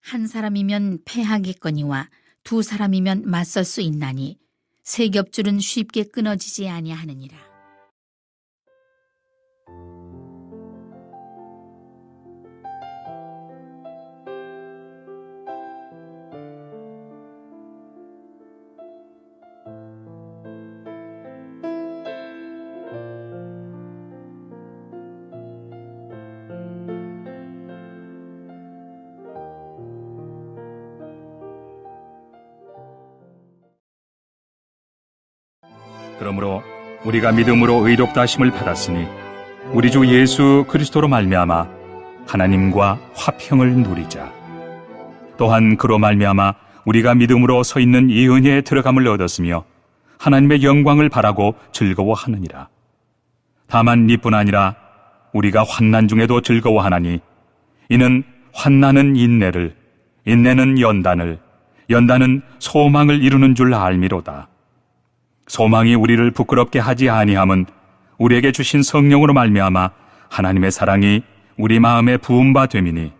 한 사람이면 패하겠거니와 두 사람이면 맞설 수 있나니 세 겹줄은 쉽게 끊어지지 아니하느니라. 그러므로 우리가 믿음으로 의롭다 하심을 받았으니 우리 주 예수 그리스도로 말미암아 하나님과 화평을 누리자. 또한 그로 말미암아 우리가 믿음으로 서 있는 이 은혜에 들어감을 얻었으며 하나님의 영광을 바라고 즐거워하느니라. 다만 이뿐 아니라 우리가 환난 중에도 즐거워하나니 이는 환난은 인내를, 인내는 연단을, 연단은 소망을 이루는 줄 알미로다. 소망이 우리를 부끄럽게 하지 아니함은 우리에게 주신 성령으로 말미암아 하나님의 사랑이 우리 마음에 부은 바 됨이니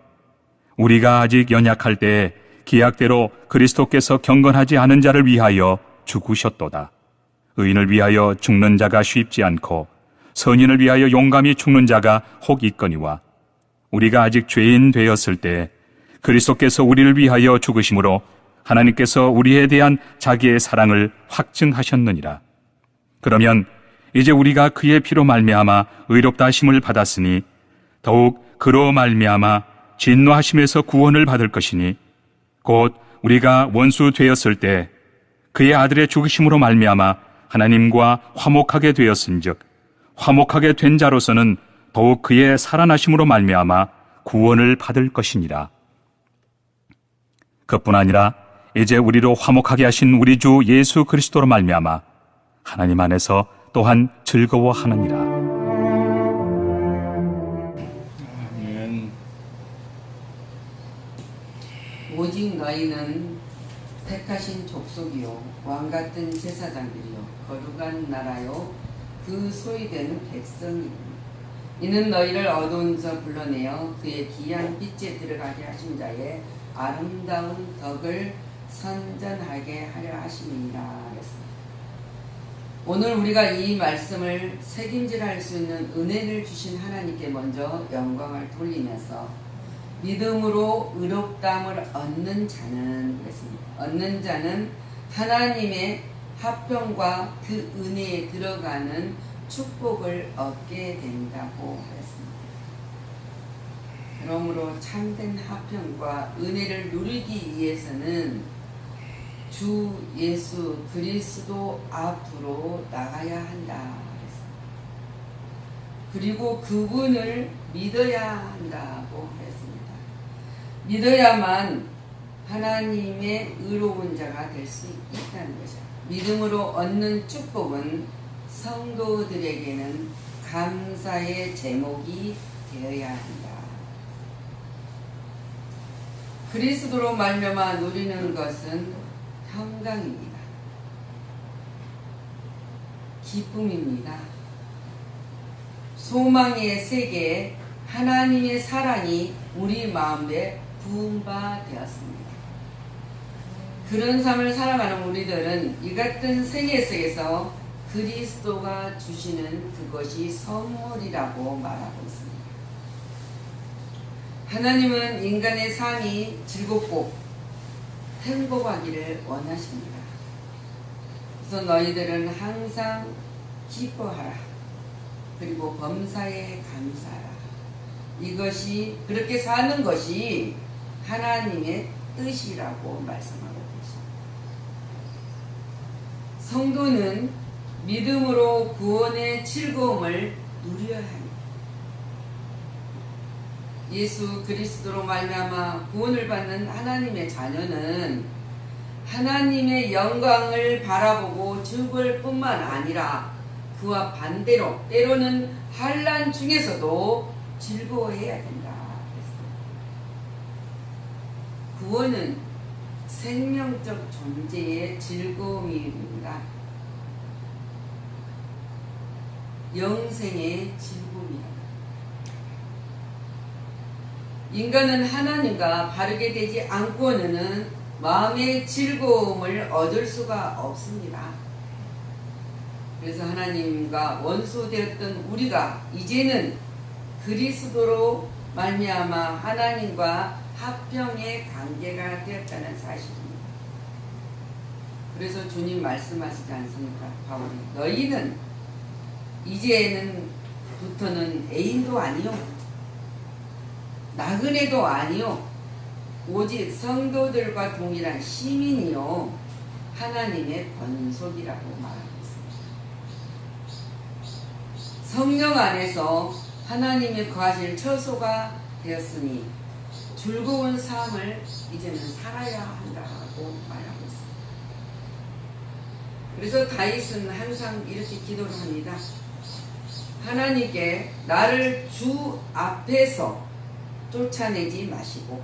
우리가 아직 연약할 때에 기약대로 그리스도께서 경건하지 않은 자를 위하여 죽으셨도다. 의인을 위하여 죽는 자가 쉽지 않고 선인을 위하여 용감히 죽는 자가 혹 있거니와 우리가 아직 죄인 되었을 때 그리스도께서 우리를 위하여 죽으심으로 하나님께서 우리에 대한 자기의 사랑을 확증하셨느니라. 그러면 이제 우리가 그의 피로 말미암아 의롭다 하심을 받았으니 더욱 그로 말미암아 진노하심에서 구원을 받을 것이니 곧 우리가 원수 되었을 때 그의 아들의 죽으심으로 말미암아 하나님과 화목하게 되었은즉 화목하게 된 자로서는 더욱 그의 살아나심으로 말미암아 구원을 받을 것이니라. 그뿐 아니라 이제 우리로 화목하게 하신 우리 주 예수 그리스도로 말미암아 하나님 안에서 또한 즐거워하느니라. 아멘. 오직 너희는 택하신 족속이요 왕같은 제사장들이요 거룩한 나라요 그 소유되는 백성이니 이는 너희를 어두운에서 불러내어 그의 귀한 빛에 들어가게 하신 자의 아름다운 덕을 선전하게 하려 하심이니라 했습니다. 오늘 우리가 이 말씀을 책임질할 수 있는 은혜를 주신 하나님께 먼저 영광을 돌리면서 믿음으로 의롭다함을 얻는 자는 그랬습니다. 얻는 자는 하나님의 화평과 그 은혜에 들어가는 축복을 얻게 된다고 했습니다. 그러므로 참된 화평과 은혜를 누리기 위해서는 주 예수 그리스도 앞으로 나가야 한다. 그리고 그분을 믿어야 한다고 했습니다. 믿어야만 하나님의 의로운 자가 될 수 있다는 거죠. 믿음으로 얻는 축복은 성도들에게는 감사의 제목이 되어야 한다. 그리스도로 말미암아 누리는 것은 평강입니다. 기쁨입니다. 소망의 세계에 하나님의 사랑이 우리 마음에 부은 바 되었습니다. 그런 삶을 살아가는 우리들은 이 같은 세계 속에서 그리스도가 주시는 그것이 선물이라고 말하고 있습니다. 하나님은 인간의 삶이 즐겁고 행복하기를 원하십니다. 그래서 너희들은 항상 기뻐하라. 그리고 범사에 감사하라. 이것이 그렇게 사는 것이 하나님의 뜻이라고 말씀하고 계십니다. 성도는 믿음으로 구원의 즐거움을 누려야 합니다. 예수 그리스도로 말미암아 구원을 받는 하나님의 자녀는 하나님의 영광을 바라보고 즐거울 뿐만 아니라 그와 반대로 때로는 환난 중에서도 즐거워해야 된다. 구원은 생명적 존재의 즐거움입니다. 영생의 즐거움이다. 인간은 하나님과 바르게 되지 않고는 마음의 즐거움을 얻을 수가 없습니다. 그래서 하나님과 원수되었던 우리가 이제는 그리스도로 말미암아 하나님과 합평의 관계가 되었다는 사실입니다. 그래서 주님 말씀하시지 않습니까? 바울이 너희는 이제는부터는 애인도 아니요 나그네도 아니요 오직 성도들과 동일한 시민이요 하나님의 권속이라고 말하고 있습니다. 성령 안에서 하나님의 거하실 처소가 되었으니 즐거운 삶을 이제는 살아야 한다고 말하고 있습니다. 그래서 다윗은 항상 이렇게 기도를 합니다. 하나님께 나를 주 앞에서 쫓아내지 마시고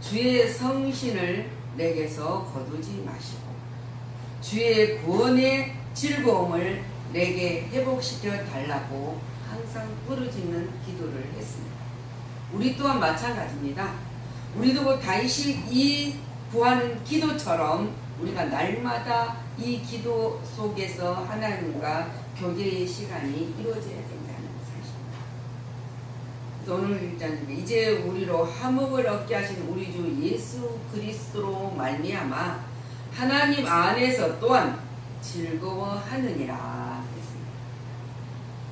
주의 성신을 내게서 거두지 마시고 주의 구원의 즐거움을 내게 회복시켜 달라고 항상 부르짖는 기도를 했습니다. 우리 또한 마찬가지입니다. 우리도 다윗이 이 구하는 기도처럼 우리가 날마다 이 기도 속에서 하나님과 교제의 시간이 이루어져야 된다는 사실입니다. 그래서 오늘 1장 이제 우리로 화목을 얻게 하신 우리 주 예수 그리스도로 말미암아 하나님 안에서 또한 즐거워하느니라 했습니다.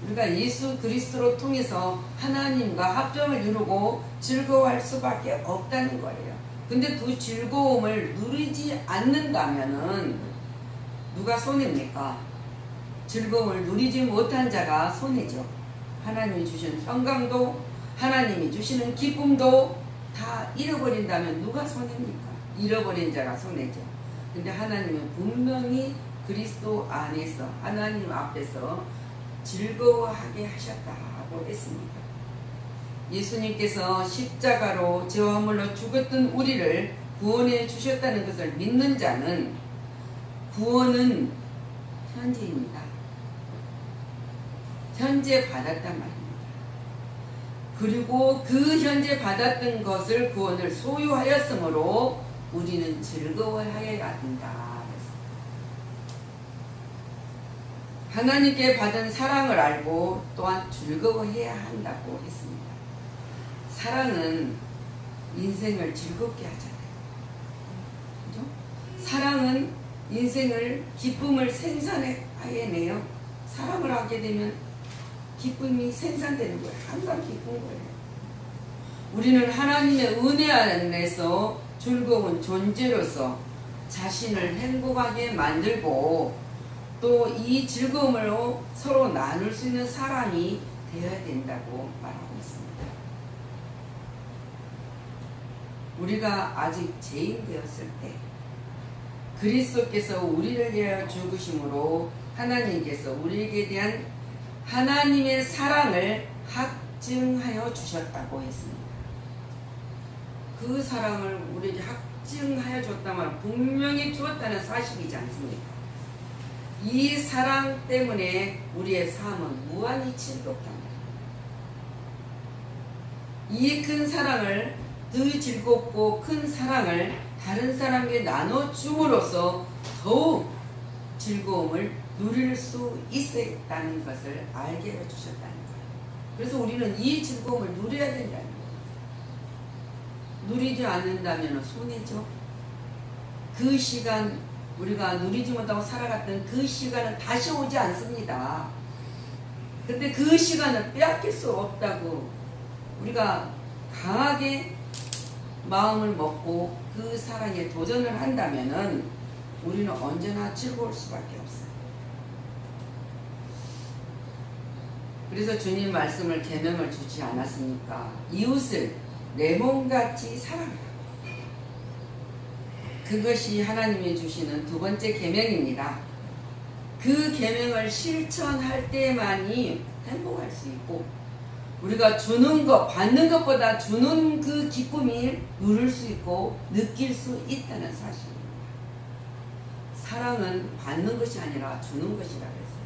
우리가 예수 그리스도로 통해서 하나님과 합점을 이루고 즐거워할 수밖에 없다는 거예요. 근데 그 즐거움을 누리지 않는다면은 누가 손해입니까? 즐거움을 누리지 못한 자가 손해죠. 하나님이 주신 평강도 하나님이 주시는 기쁨도 다 잃어버린다면 누가 손해입니까? 잃어버린 자가 손해죠. 근데 하나님은 분명히 그리스도 안에서 하나님 앞에서 즐거워하게 하셨다고 했습니다. 예수님께서 십자가로 죄와 허물로 죽었던 우리를 구원해 주셨다는 것을 믿는 자는 구원은 현재입니다. 현재 받았단 말입니다. 그리고 그 현재 받았던 것을 구원을 소유하였으므로 우리는 즐거워하여야 한다. 하나님께 받은 사랑을 알고 또한 즐거워해야 한다고 했습니다. 사랑은 인생을 즐겁게 하잖아요. 그죠? 사랑은 인생을 기쁨을 생산해내요. 사랑을 하게 되면 기쁨이 생산되는 거예요. 항상 기쁜 거예요. 우리는 하나님의 은혜 안에서 즐거운 존재로서 자신을 행복하게 만들고 또 이 즐거움으로 서로 나눌 수 있는 사람이 되어야 된다고 말하고 있습니다. 우리가 아직 죄인 되었을 때 그리스도께서 우리를 위하여 죽으심으로 하나님께서 우리에게 대한 하나님의 사랑을 확증하여 주셨다고 했습니다. 그 사랑을 우리에게 확증하여 줬다면 분명히 주었다는 사실이지 않습니까? 이 사랑 때문에 우리의 삶은 무한히 즐겁답니다. 이 큰 사랑을 더 즐겁고 큰 사랑을 다른 사람에게 나눠줌으로써 더욱 즐거움을 누릴 수 있었다는 것을 알게 해주셨다는 거예요. 그래서 우리는 이 즐거움을 누려야 된다는 거예요. 누리지 않는다면 손해죠. 그 시간 우리가 누리지 못하고 살아갔던 그 시간은 다시 오지 않습니다. 근데 그 시간을 빼앗길 수 없다고 우리가 강하게 마음을 먹고 그 사랑에 도전을 한다면은 우리는 언제나 즐거울 수밖에 없어요. 그래서 주님 말씀을 계명을 주지 않았습니까? 이웃을 내 몸같이 사랑하라. 그것이 하나님이 주시는 두 번째 계명입니다. 그 계명을 실천할 때만이 행복할 수 있고 우리가 주는 것, 받는 것보다 주는 그 기쁨이 누릴 수 있고 느낄 수 있다는 사실입니다. 사랑은 받는 것이 아니라 주는 것이라고 했어요.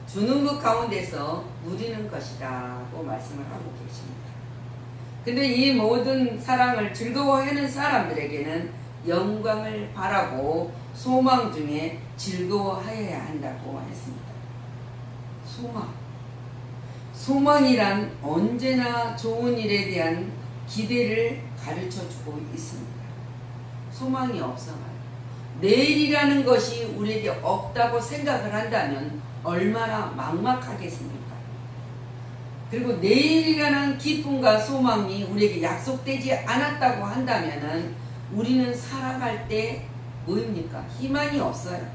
주는 것 가운데서 누리는 것이라고 말씀을 하고 계십니다. 근데 이 모든 사랑을 즐거워하는 사람들에게는 영광을 바라고 소망 중에 즐거워하여야 한다고 했습니다. 소망이란 언제나 좋은 일에 대한 기대를 가르쳐주고 있습니다. 소망이 없어요. 내일이라는 것이 우리에게 없다고 생각을 한다면 얼마나 막막하겠습니까? 그리고 내일이라는 기쁨과 소망이 우리에게 약속되지 않았다고 한다면 우리는 살아갈 때 뭐입니까? 희망이 없어요.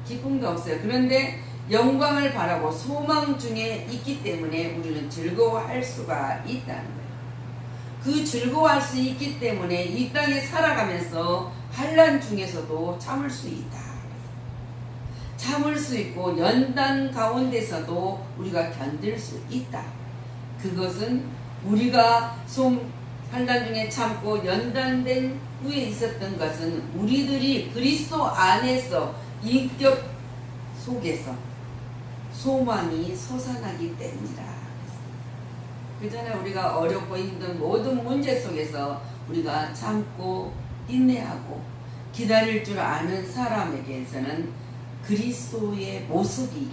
기쁨도 없어요. 그런데 영광을 바라고 소망 중에 있기 때문에 우리는 즐거워할 수가 있다는 거예요. 그 즐거워할 수 있기 때문에 이 땅에 살아가면서 환난 중에서도 참을 수 있다. 참을 수 있고 연단 가운데서도 우리가 견딜 수 있다. 그것은 우리가 환난 중에 참고 연단된 후에 있었던 것은 우리들이 그리스도 안에서 인격 속에서 소망이 솟아나기 때문이다. 그 전에 우리가 어렵고 힘든 모든 문제 속에서 우리가 참고 인내하고 기다릴 줄 아는 사람에게서는 그리스도의 모습이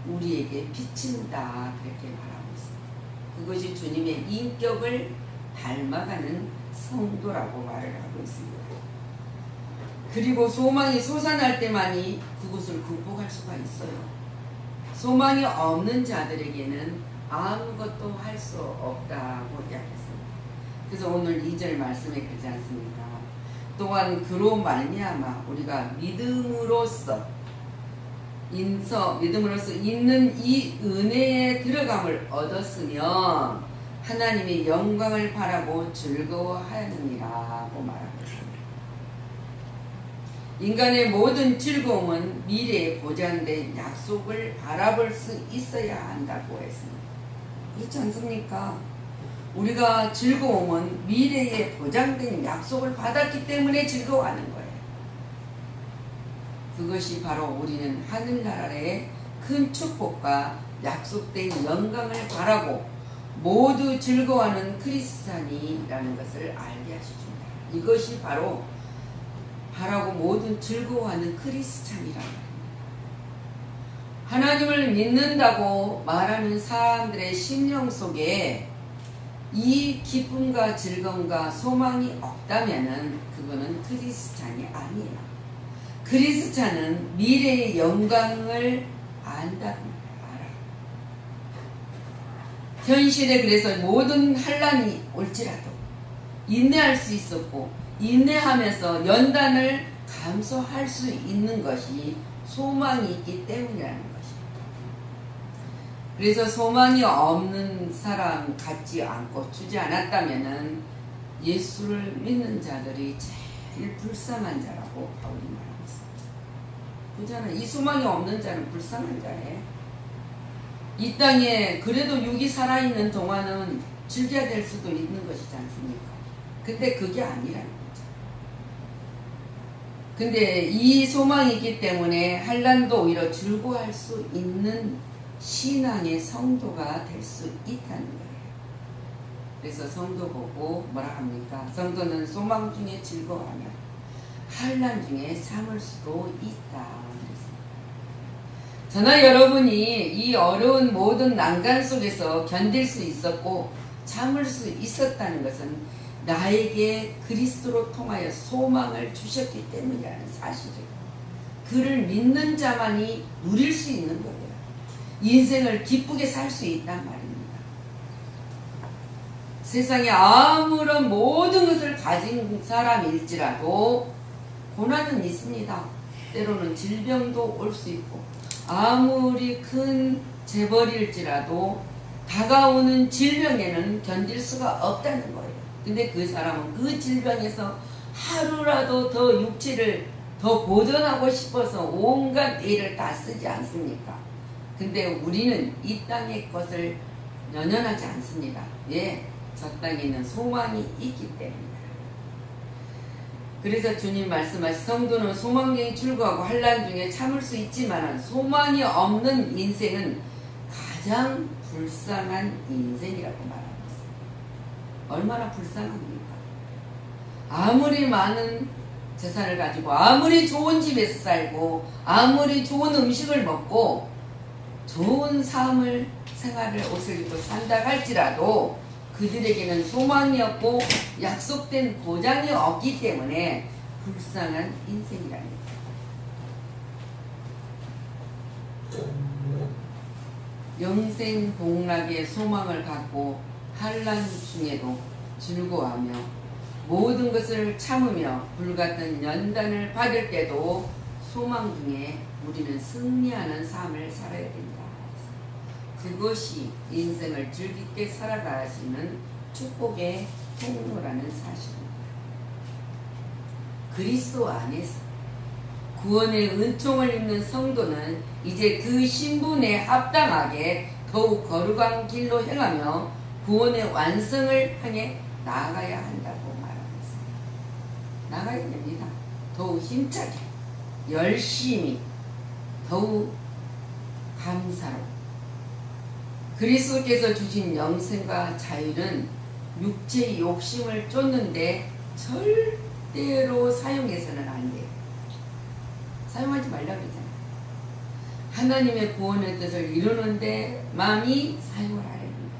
우리에게 비친다. 그렇게 말하고 있습니다. 그것이 주님의 인격을 닮아가는 성도라고 말을 하고 있습니다. 그리고 소망이 솟아날 때만이 그것을 극복할 수가 있어요. 소망이 없는 자들에게는 아무것도 할 수 없다고 이야기했습니다. 그래서 오늘 2절 말씀에 그러지 않습니까? 또한 그로 말미암아 우리가 믿음으로써 있는 이 은혜에 들어감을 얻었으면 하나님의 영광을 바라고 즐거워하느니라고 말하고 있습니다. 인간의 모든 즐거움은 미래에 보장된 약속을 바라볼 수 있어야 한다고 했습니다. 그렇지 않습니까? 우리가 즐거움은 미래에 보장된 약속을 받았기 때문에 즐거워하는 거예요. 그것이 바로 우리는 하늘나라의 큰 축복과 약속된 영광을 바라고 모두 즐거워하는 크리스찬이라는 것을 알게 하십니다. 이것이 바로 바라고 모든 즐거워하는 크리스찬이라는 말입니다. 하나님을 믿는다고 말하는 사람들의 심령 속에 이 기쁨과 즐거움과 소망이 없다면 그거는 크리스찬이 아니에요. 크리스찬은 미래의 영광을 안다는 알아. 현실에 그래서 모든 환난이 올지라도 인내할 수 있었고 인내하면서 연단을 감수할 수 있는 것이 소망이 있기 때문이라는 것입니다. 그래서 소망이 없는 사람 같지 않고 주지 않았다면 예수를 믿는 자들이 제일 불쌍한 자라고 바울이 말합니다. 그잖아요. 이 소망이 없는 자는 불쌍한 자예요. 이 땅에 그래도 육이 살아있는 동안은 즐겨야 될 수도 있는 것이지 않습니까? 근데 그게 아니라는 거죠. 근데 이 소망이 있기 때문에 환난도 오히려 즐거워할 수 있는 신앙의 성도가 될 수 있다는 거예요. 그래서 성도 보고 뭐라 합니까? 성도는 소망 중에 즐거워하며 환난 중에 참을 수도 있다. 저나 여러분이 이 어려운 모든 난간 속에서 견딜 수 있었고 참을 수 있었다는 것은 나에게 그리스도로 통하여 소망을 주셨기 때문이라는 사실이에요. 그를 믿는 자만이 누릴 수 있는 거예요. 인생을 기쁘게 살 수 있단 말입니다. 세상에 아무런 모든 것을 가진 사람일지라도 고난은 있습니다. 때로는 질병도 올 수 있고 아무리 큰 재벌일지라도 다가오는 질병에는 견딜 수가 없다는 거예요. 근데 그 사람은 그 질병에서 하루라도 더 육체를 더 보존하고 싶어서 온갖 애를 다 쓰지 않습니까? 근데 우리는 이 땅의 것을 연연하지 않습니다. 왜? 저 땅에는 소망이 있기 때문입니다. 그래서 주님 말씀하신 성도는 소망 중에 즐거워하고 환난 중에 참을 수 있지만 소망이 없는 인생은 가장 불쌍한 인생이라고 말하고 있어요. 얼마나 불쌍합니까? 아무리 많은 재산을 가지고 아무리 좋은 집에서 살고 아무리 좋은 음식을 먹고 좋은 삶을 생활을 옷을 입고 산다 할지라도 그들에게는 소망이 없고 약속된 보장이 없기 때문에 불쌍한 인생이랍니다. 영생 복락의 소망을 갖고 환난 중에도 즐거워하며 모든 것을 참으며 불같은 연단을 받을 때도 소망 중에 우리는 승리하는 삶을 살아야 된다. 그것이 인생을 즐겁게 살아가시는 축복의 통로라는 사실입니다. 그리스도 안에서 구원의 은총을 입는 성도는 이제 그 신분에 합당하게 더욱 거룩한 길로 행하며 구원의 완성을 향해 나아가야 한다고 말하고 있습니다. 나가야 됩니다. 더욱 힘차게, 열심히, 더욱 감사로. 그리스도께서 주신 영생과 자유는 육체의 욕심을 쫓는데 절대로 사용해서는 안 돼요. 사용하지 말라고 했잖아요. 하나님의 구원의 뜻을 이루는데 많이 사용을 하랍니다.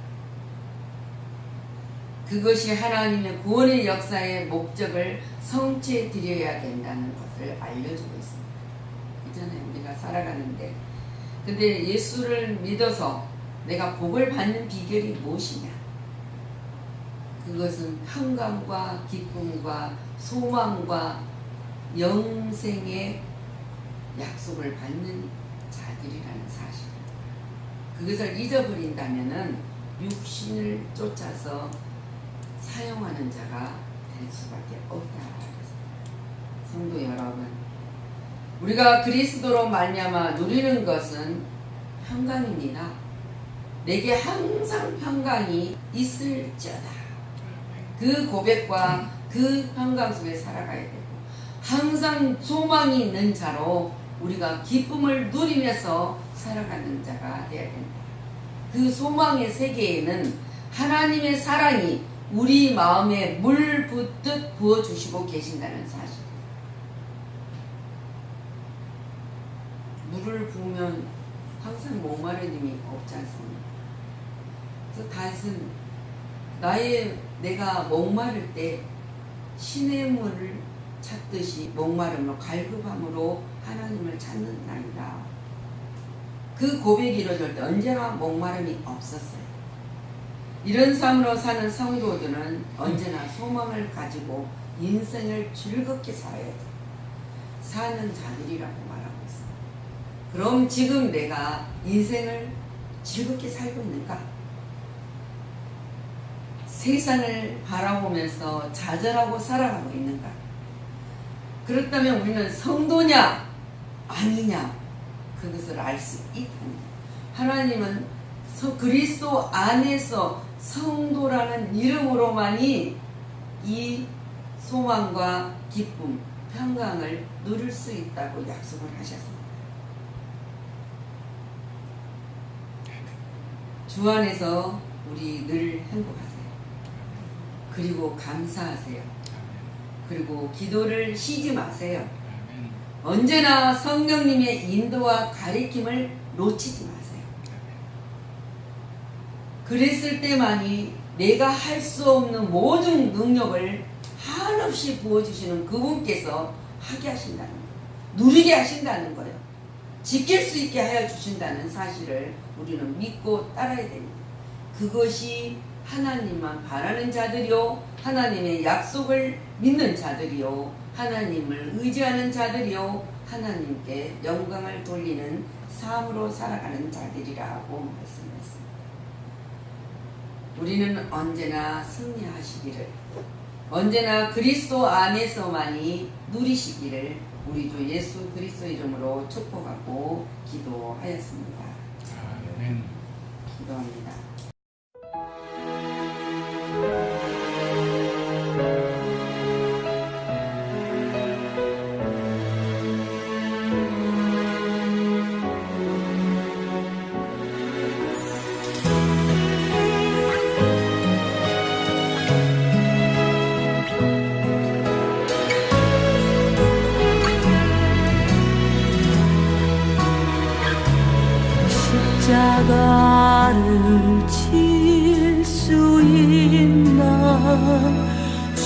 그것이 하나님의 구원의 역사의 목적을 성취해 드려야 된다는 것을 알려주고 있습니다. 있잖아요. 우리가 살아가는데 근데 예수를 믿어서 내가 복을 받는 비결이 무엇이냐? 그것은 평강과 기쁨과 소망과 영생의 약속을 받는 자들이라는 사실. 그것을 잊어버린다면은 육신을 쫓아서 사용하는 자가 될 수밖에 없다. 성도 여러분, 우리가 그리스도로 말미암아 누리는 것은 평강입니다. 내게 항상 평강이 있을지어다. 그 고백과 그 평강 속에 살아가야 되고 항상 소망이 있는 자로 우리가 기쁨을 누리면서 살아가는 자가 되어야 된다. 그 소망의 세계에는 하나님의 사랑이 우리 마음에 물 붓듯 부어주시고 계신다는 사실. 물을 부으면 항상 목마른 힘이 없지 않습니까? 그래서 다윗은 내가 목마를 때 신의 물을 찾듯이 목마름으로 갈급함으로 하나님을 찾는다니라. 그 고백이 이루어질 때 언제나 목마름이 없었어요. 이런 삶으로 사는 성도들은 언제나 소망을 가지고 인생을 즐겁게 살아야 돼. 사는 자들이라고 말하고 있어요. 그럼 지금 내가 인생을 즐겁게 살고 있는가? 세상을 바라보면서 좌절하고 살아가고 있는가? 그렇다면 우리는 성도냐 아니냐 그것을 알 수 있다. 하나님은 그리스도 안에서 성도라는 이름으로만이 이 소망과 기쁨, 평강을 누릴 수 있다고 약속을 하셨습니다. 주 안에서 우리 늘 행복하세요. 그리고 감사하세요. 그리고 기도를 쉬지 마세요. 언제나 성령님의 인도와 가리킴을 놓치지 마세요. 그랬을 때만이 내가 할 수 없는 모든 능력을 한없이 부어주시는 그분께서 하게 하신다는 거예요. 누리게 하신다는 거예요. 지킬 수 있게 하여 주신다는 사실을 우리는 믿고 따라야 됩니다. 그것이 하나님만 바라는 자들이요, 하나님의 약속을 믿는 자들이요, 하나님을 의지하는 자들이요, 하나님께 영광을 돌리는 삶으로 살아가는 자들이라고 말씀했습니다. 우리는 언제나 승리하시기를, 언제나 그리스도 안에서만이 누리시기를 우리 주 예수 그리스도 이름으로 축복하고 기도하였습니다. 아멘. 기도합니다.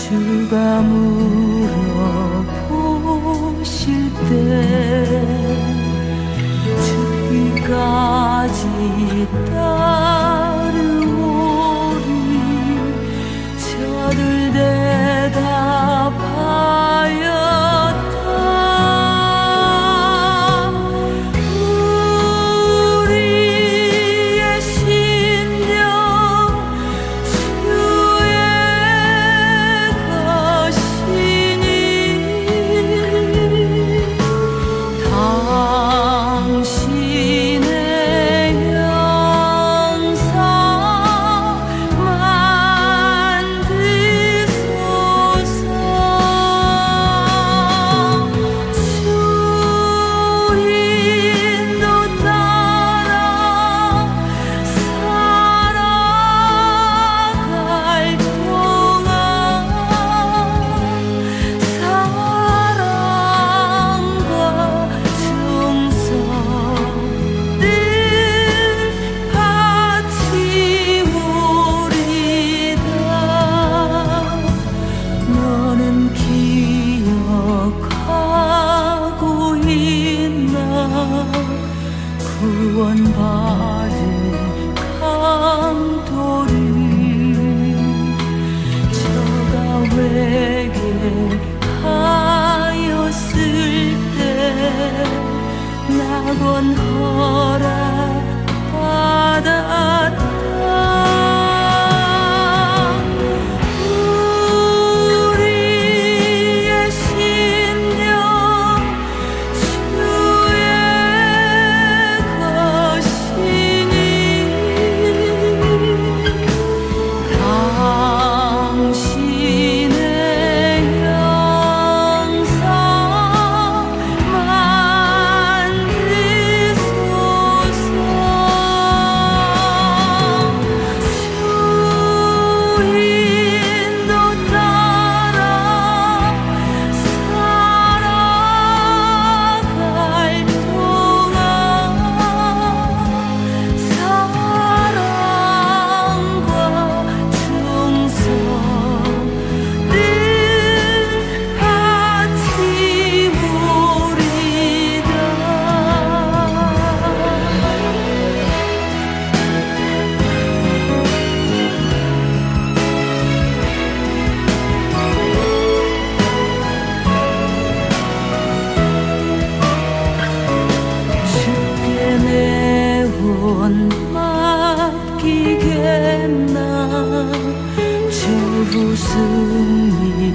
주가 물어보실 때 죽기까지 따르오리 저들 대답하였다. 우리의 심령 주의 것이니 당신의 영상 만드소서. 주인도 따라 살아갈 동안 사랑과 정성을 바치오리다. 너는 기억하고 있나 구원받은 강도를 저가 회개하였을 때 낙원 허락받았다. 우리의 심령 주의 것이니 당신의 영상 만드소서. 주인도 따라 살아갈 동안 사랑과 정성을 바치오리다. 주께 내 혼 맡기겠나. 주 승리